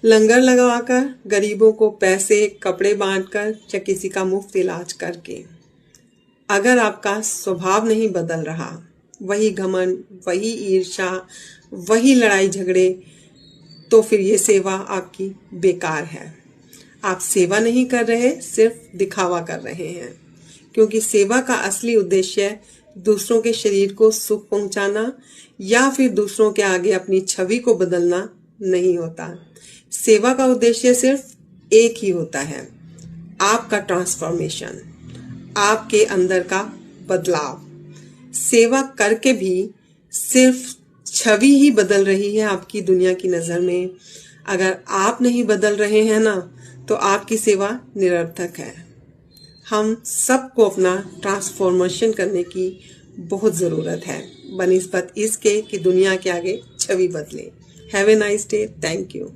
लंगर लगवाकर, गरीबों को पैसे कपड़े बांटकर या किसी का मुफ्त इलाज करके। अगर आपका स्वभाव नहीं बदल रहा, वही घमंड, वही ईर्ष्या, वही लड़ाई झगड़े, तो फिर ये सेवा आपकी बेकार है। आप सेवा नहीं कर रहे, सिर्फ दिखावा कर रहे हैं। क्योंकि सेवा का असली उद्देश्य दूसरों के शरीर को सुख पहुंचाना या फिर दूसरों के आगे अपनी छवि को बदलना नहीं होता। सेवा का उद्देश्य सिर्फ एक ही होता है, आपका ट्रांसफॉर्मेशन, आपके अंदर का बदलाव। सेवा करके भी सिर्फ छवि ही बदल रही है आपकी दुनिया की नज़र में। अगर आप नहीं बदल रहे हैं ना, तो आपकी सेवा निरर्थक है। हम सबको अपना ट्रांसफॉर्मेशन करने की बहुत ज़रूरत है, बनिस्बत इसके कि दुनिया के आगे छवि बदले। Have a nice day. Thank you.